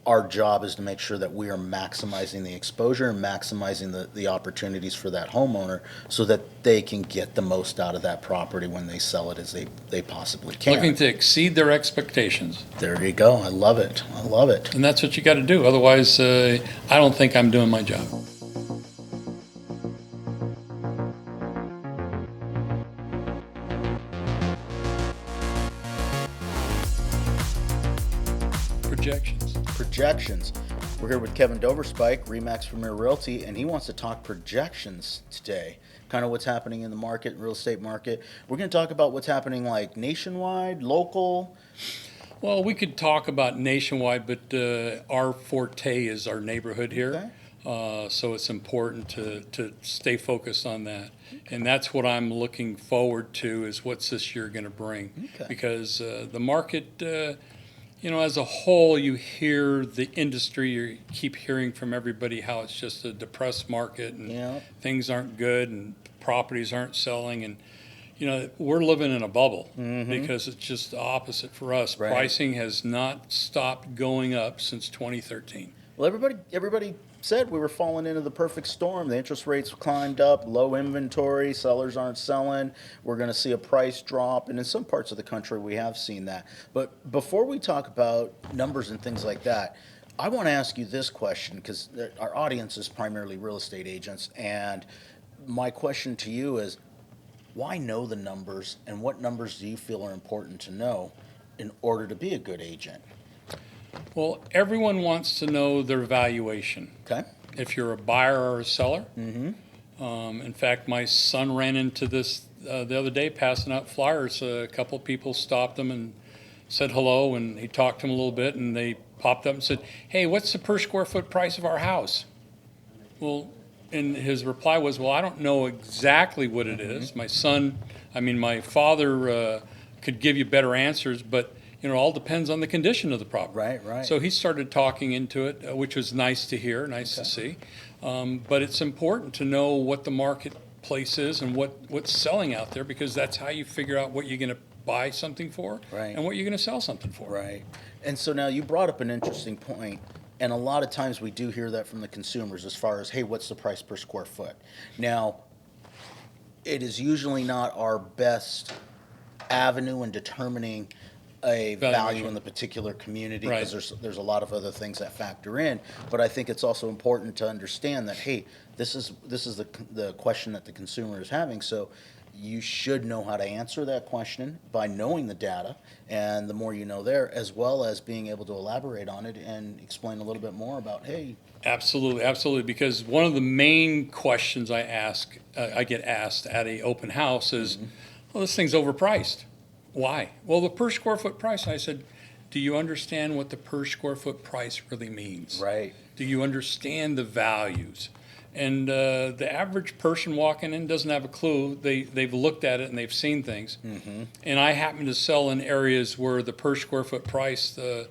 our job is to make sure that we are maximizing the exposure and maximizing the opportunities for that homeowner so that they can get the most out of that property when they sell it as they possibly can. Looking to exceed their expectations. There you go. I love it. I love it. And that's what you got to do. Otherwise, I don't think I'm doing my job. Projections. We're here with Kevin Doverspike, RE/MAX Premier Realty, and he wants to talk projections today. Kind of what's happening in the market, real estate market. We're going to talk about what's happening like nationwide, local. Well, we could talk about nationwide, but our forte is our neighborhood here. Okay. So it's important to stay focused on that. And that's what I'm looking forward to, is what's this year going to bring. Okay. Because the market, as a whole, you hear the industry, you keep hearing from everybody how it's just a depressed market and things aren't good and properties aren't selling. And, we're living in a bubble because it's just the opposite for us. Right. Pricing has not stopped going up since 2013. Well, everybody said we were falling into the perfect storm. The interest rates climbed up, low inventory, sellers aren't selling. We're going to see a price drop, and in some parts of the country we have seen that. But before we talk about numbers and things like that, I want to ask you this question, because our audience is primarily real estate agents, and my question to you is, why know the numbers, and what numbers do you feel are important to know in order to be a good agent? Well, everyone wants to know their valuation. Okay. If you're a buyer or a seller. Mm-hmm. In fact, my son ran into this the other day passing out flyers. A couple of people stopped him and said hello, and he talked to him a little bit, and they popped up and said, "Hey, what's the per square foot price of our house?" Well, and his reply was, "Well, I don't know exactly what it is. My father could give you better answers, but it all depends on the condition of the property." Right. So he started talking into it, which was nice to hear, nice to see. But it's important to know what the marketplace is and what's selling out there, because that's how you figure out what you're going to buy something for and what you're going to sell something for. Right. And so now you brought up an interesting point, and a lot of times we do hear that from the consumers as far as, hey, what's the price per square foot? Now, it is usually not our best avenue in determining a value in the particular community, because there's a lot of other things that factor in. But I think it's also important to understand that, hey, this is the question that the consumer is having. So you should know how to answer that question by knowing the data, and the more you know there, as well as being able to elaborate on it and explain a little bit more about, hey. Absolutely. Because one of the main questions I get asked at a open house is, well, this thing's overpriced. Why? Well, the per square foot price. I said, do you understand what the per square foot price really means? Right. Do you understand the values? And the average person walking in doesn't have a clue. They've looked at it and they've seen things. Mm-hmm. And I happen to sell in areas where the per square foot price, the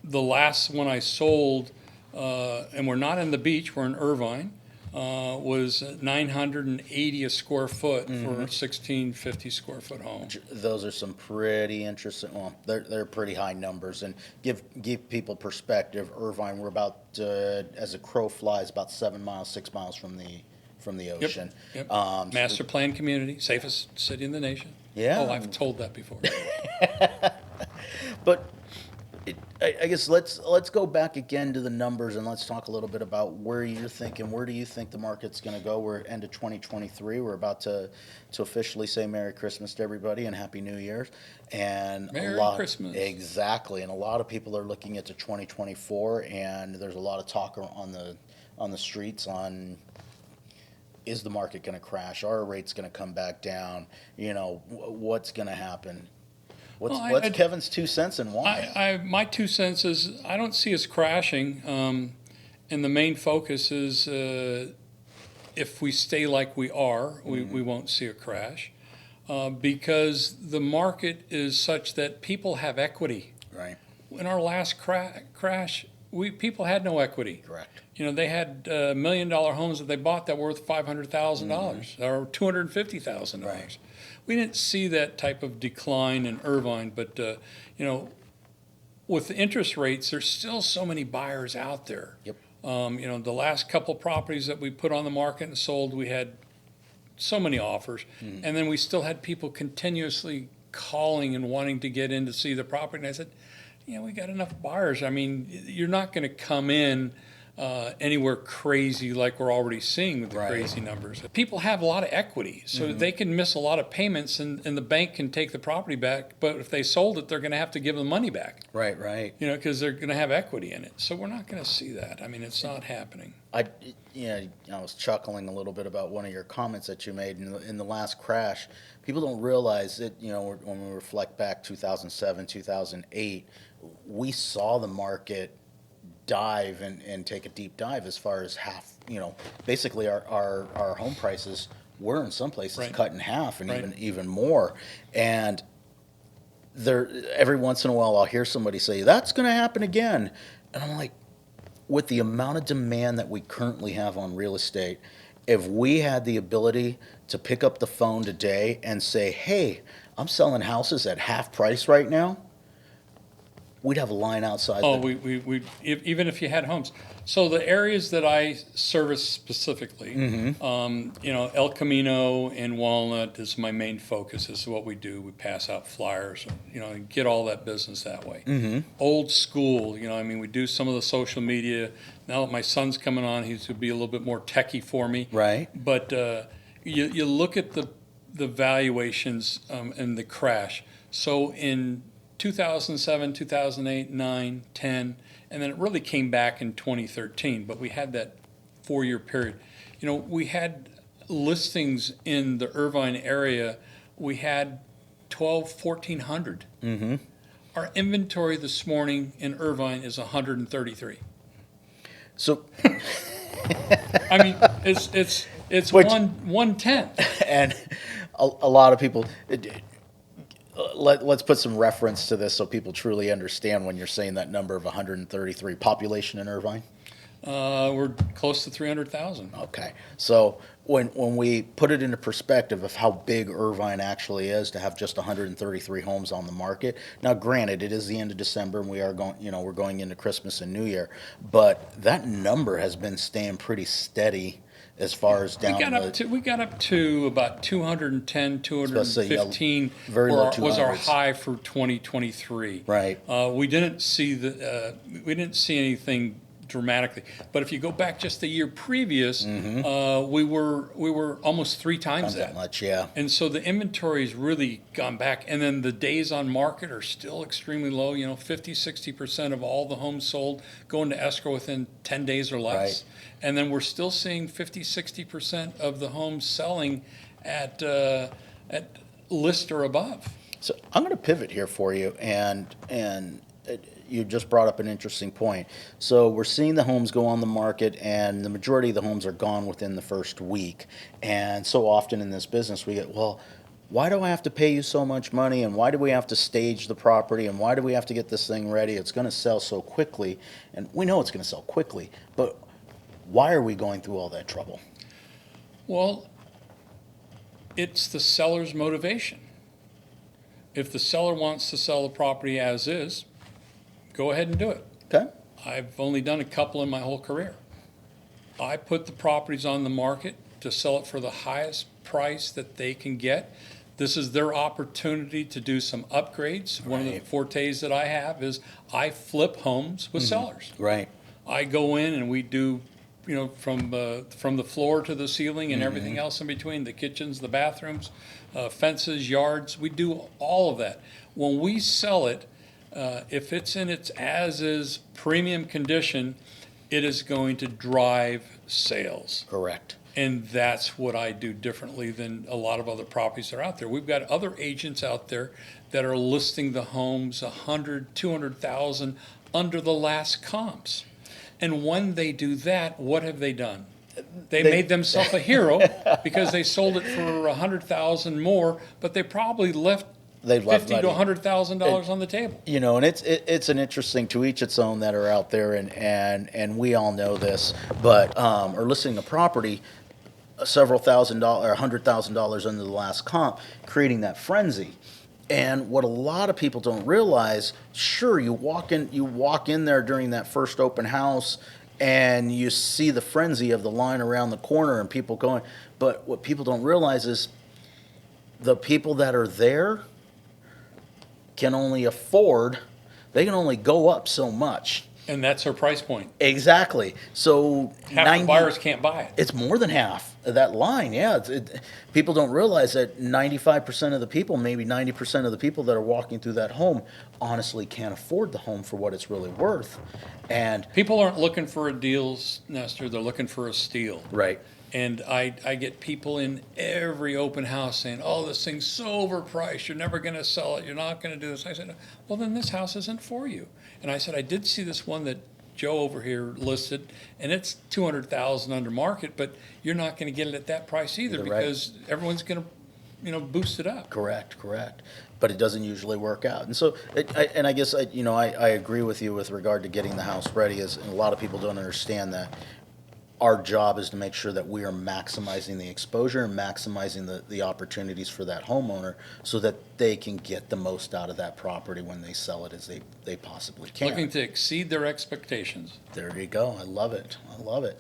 last one I sold, and we're not in the beach, we're in Irvine, was $980 a square foot for a 1650 square foot home. Those are some pretty interesting. Well, they're pretty high numbers, and give people perspective. Irvine, we're about as a crow flies, about 6 miles from the ocean. Yep. Master plan community, safest city in the nation. Yeah. Oh, I've told that before. But I guess let's go back again to the numbers, and let's talk a little bit about where do you think the market's going to go. We're end of 2023. We're about to officially say Merry Christmas to everybody and Happy New Year's. And Merry Christmas. Exactly. And a lot of people are looking into 2024, and there's a lot of talk on the streets on, is the market going to crash? Are rates going to come back down? What's going to happen? What's Kevin's 2 cents and why? My 2 cents is I don't see us crashing, and the main focus is if we stay like we are, we won't see a crash, because the market is such that people have equity. Right. In our last crash, people had no equity. Correct. They had $1 million homes that they bought that were worth $500,000 or $250,000. We didn't see that type of decline in Irvine, but with the interest rates, there's still so many buyers out there. Yep. The last couple properties that we put on the market and sold, we had so many offers, and then we still had people continuously calling and wanting to get in to see the property. And I said, we got enough buyers. I mean, you're not going to come in anywhere crazy like we're already seeing with the Right. crazy numbers. People have a lot of equity, so they can miss a lot of payments, and the bank can take the property back. But if they sold it, they're going to have to give the money back. Right. Because they're going to have equity in it. So we're not going to see that. I mean, it's not happening. I was chuckling a little bit about one of your comments that you made in the last crash. People don't realize that, when we reflect back 2007, 2008, we saw the market dive and take a deep dive as far as basically our home prices were in some places Right. cut in half and Right. even more. And there, every once in a while I'll hear somebody say, that's going to happen again. And I'm like, with the amount of demand that we currently have on real estate, if we had the ability to pick up the phone today and say, hey, I'm selling houses at half price right now, we'd have a line outside. Oh, even if you had homes. So the areas that I service specifically, El Camino and Walnut is my main focus. This is what we do. We pass out flyers, and get all that business that way. Old school, we do some of the social media. Now that my son's coming on, he's going to be a little bit more techie for me. Right. But you look at the valuations and the crash. So in 2007, 2008, 9, 10, and then it really came back in 2013, but we had that 4-year period. We had listings in the Irvine area, we had 1,400. Our inventory this morning in Irvine is 133. So, I mean, it's Which- 1/10. and a lot of people, let's put some reference to this so people truly understand when you're saying that number of 133 population in Irvine. We're close to 300,000. Okay, so when we put it into perspective of how big Irvine actually is to have just 133 homes on the market. Now, granted, it is the end of December and we are going, we're going into Christmas and New Year, but that number has been staying pretty steady as far as down. We got up to about 210, Supposed to say, 215 very low was our 200s. high for 2023. Right. We didn't see anything dramatically, but if you go back just the year previous, we were almost 3 times that that. much, yeah. And so the inventory has really gone back, and then the days on market are still extremely low. 50-60% of all the homes sold go into escrow within 10 days or less. Right. And then we're still seeing 50-60% of the homes selling at list or above. So I'm going to pivot here for you, and you just brought up an interesting point. So we're seeing the homes go on the market, and the majority of the homes are gone within the first week. And so often in this business, we get, well, why do I have to pay you so much money, and why do we have to stage the property, and why do we have to get this thing ready? It's going to sell so quickly, and we know it's going to sell quickly, but why are we going through all that trouble? Well, it's the seller's motivation. If the seller wants to sell the property as is, go ahead and do it. Okay. I've only done a couple in my whole career. I put the properties on the market to sell it for the highest price that they can get. This is their opportunity to do some upgrades. One of the fortes that I have is I flip homes with sellers. Right. I go in and we do, from the floor to the ceiling and everything else in between, the kitchens, the bathrooms, fences, yards. We do all of that. When we sell it, if it's in its as-is premium condition, it is going to drive sales. Correct. And that's what I do differently than a lot of other properties that are out there. We've got other agents out there that are listing the homes 100, 200,000 under the last comps. And when they do that, what have they done? They made themselves a hero because they sold it for 100,000 more, but they probably left $50,000 to $100,000 on the table. And it's an interesting, to each its own that are out there, and we all know this, but are listing a property several $100,000 under the last comp, creating that frenzy. And what a lot of people don't realize, sure, you walk in there during that first open house and you see the frenzy of the line around the corner and people going, but what people don't realize is the people that are there can only afford, they can only go up so much. And that's our price point. Exactly. So Half the buyers can't buy it. it's more than half of that line. Yeah. People don't realize that 95% of the people, maybe 90% of the people that are walking through that home honestly can't afford the home for what it's really worth. And People aren't looking for a deal, Nestor. They're looking for a steal. right. And I get people in every open house saying, oh, this thing's so overpriced. You're never going to sell it. You're not going to do this. I said, well, then this house isn't for you. And I said, I did see this one that Joe over here listed, and it's $200,000 under market, but you're not going to get it at that price either You're right. because everyone's going to, boost it up. Correct. But it doesn't usually work out. And so, I guess, I agree with you with regard to getting the house ready, and a lot of people don't understand that. Our job is to make sure that we are maximizing the exposure and maximizing the opportunities for that homeowner so that they can get the most out of that property when they sell it as they possibly can. Looking to exceed their expectations. There you go. I love it.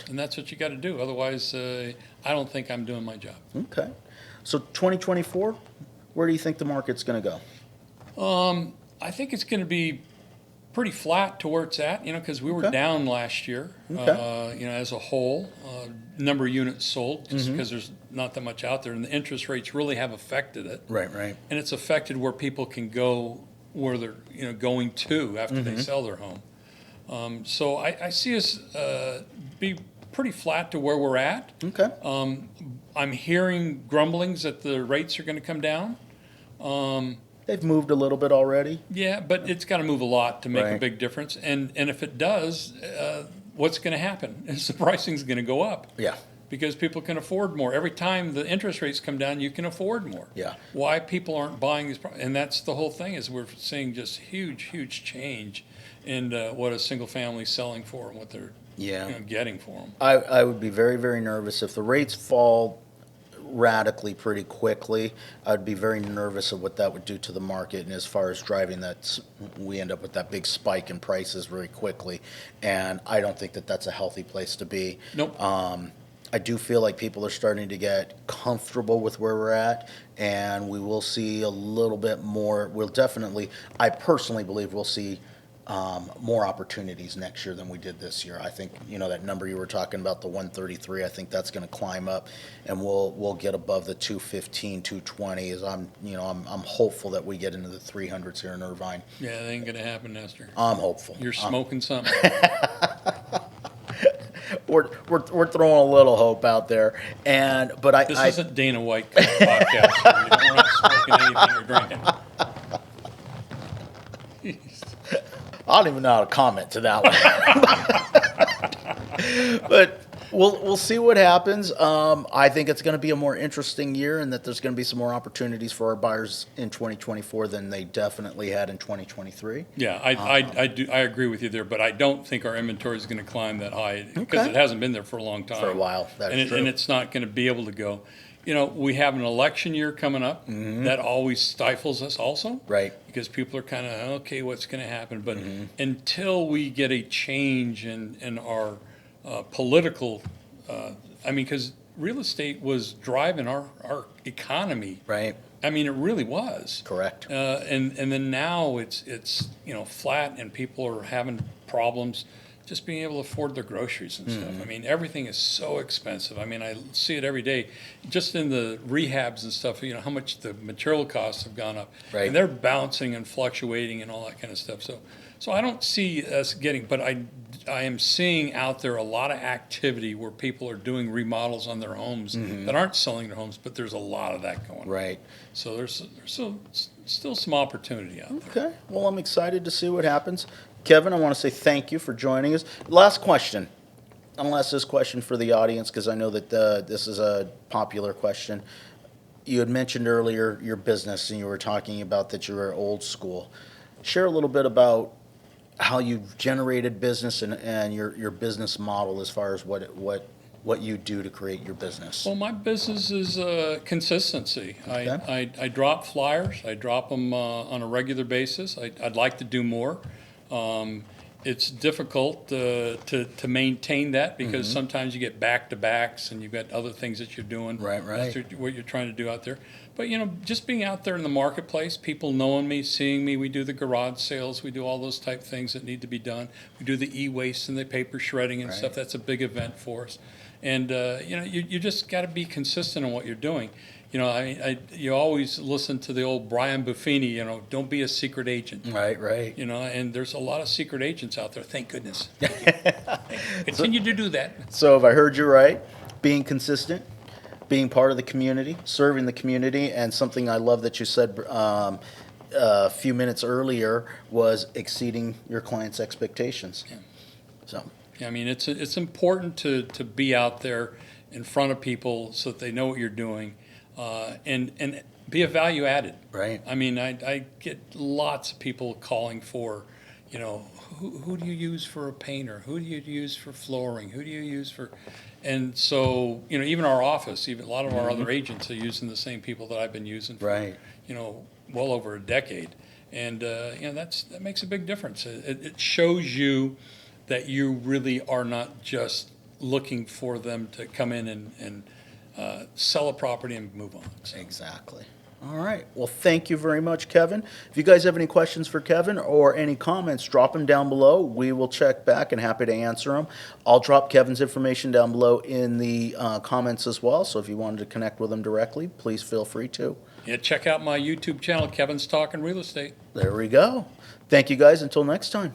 And that's what you got to do. Otherwise, I don't think I'm doing my job. Okay. So 2024, where do you think the market's going to go? I think it's going to be pretty flat to where it's at, because we were Okay. down last year, Okay. as a whole. Number of units sold, just Mm-hmm. because there's not that much out there, and the interest rates really have affected it. Right. And it's affected where people can go, where they're, going to after Mm-hmm. they sell their home. So I see us be pretty flat to where we're at. Okay. I'm hearing grumblings that the rates are going to come down. They've moved a little bit already. Yeah, but it's got to move a lot to make a Right. big difference. And if it does, what's going to happen is the pricing's going to go up Yeah. because people can afford more. Every time the interest rates come down, you can afford more. Yeah. Why people aren't buying these, and that's the whole thing, is we're seeing just huge change in what a single family's selling for and what they're Yeah. getting for them. I would be very, very nervous if the rates fall radically pretty quickly. I'd be very nervous of what that would do to the market, and as far as driving that, we end up with that big spike in prices very quickly, and I don't think that that's a healthy place to be. Nope. I do feel like people are starting to get comfortable with where we're at, and we will see a little bit more. I personally believe we'll see more opportunities next year than we did this year. I think, that number you were talking about, the 133, I think that's going to climb up, and we'll get above the 215, 220. As I'm hopeful that we get into the 300s here in Irvine. Yeah, that ain't going to happen, Nestor. I'm hopeful. You're smoking something. We're throwing a little hope out there, but This isn't Dana White podcast. We're not smoking anything or drinking. I don't even know how to comment to that one. But we'll see what happens. I think it's going to be a more interesting year, and that there's going to be some more opportunities for our buyers in 2024 than they definitely had in 2023. Yeah, I agree with you there, but I don't think our inventory is going to climb that high because Okay. it hasn't been there for a long time. For a while, that is true. And it's not going to be able to go. We have an election year coming up. That always stifles us also. Mm-hmm. Right. Because people are kind of, okay, what's going to happen? But until we get a change in our political, because real estate was driving our economy. Right. It really was. Correct. And then now it's flat, and people are having problems just being able to afford their groceries and stuff. Everything is so expensive. I see it every day, just in the rehabs and stuff. How much the material costs have gone up, Right. and they're bouncing and fluctuating and all that kind of stuff. So I don't see us getting, but I am seeing out there a lot of activity where people are doing remodels on their homes that aren't selling their homes, but there's a lot of that going on. Right. So there's still some opportunity out there. Okay. Well, I'm excited to see what happens. Kevin, I want to say thank you for joining us. Last question. I'll ask this question for the audience because I know that this is a popular question. You had mentioned earlier your business, and you were talking about that you were old school. Share a little bit about how you've generated business and your business model as far as what what you do to create your business. Well, my business is consistency. Okay. I drop flyers. I drop them on a regular basis. I'd like to do more. It's difficult to maintain that because sometimes you get back-to-backs and you've got other things that you're doing. Right. That's what you're trying to do out there. But, just being out there in the marketplace, people knowing me, seeing me, we do the garage sales, we do all those type things that need to be done. We do the e-waste and the paper shredding and stuff. That's a big event for us. And, you just got to be consistent in what you're doing. You always listen to the old Brian Buffini, don't be a secret agent. Right. And there's a lot of secret agents out there, thank goodness. Continue to do that. So if I heard you right, being consistent, being part of the community, serving the community, and something I love that you said a few minutes earlier was exceeding your clients' expectations. Yeah. So. I mean, it's important to be out there in front of people so that they know what you're doing, and be a value added. Right. I mean, I get lots of people calling for, who do you use for a painter? Who do you use for flooring? Who do you use for, and so even our office, even a lot of our other agents are using the same people that I've been using for well over a decade, and that makes a big difference. It shows you that you really are not just looking for them to come in and sell a property and move on. So. Exactly. All right. Well, thank you very much, Kevin. If you guys have any questions for Kevin or any comments, drop them down below. We will check back and happy to answer them. I'll drop Kevin's information down below in the comments as well. So if you wanted to connect with him directly, please feel free to. Yeah, check out my YouTube channel, Kevin's Talking Real Estate. There we go. Thank you guys. Until next time.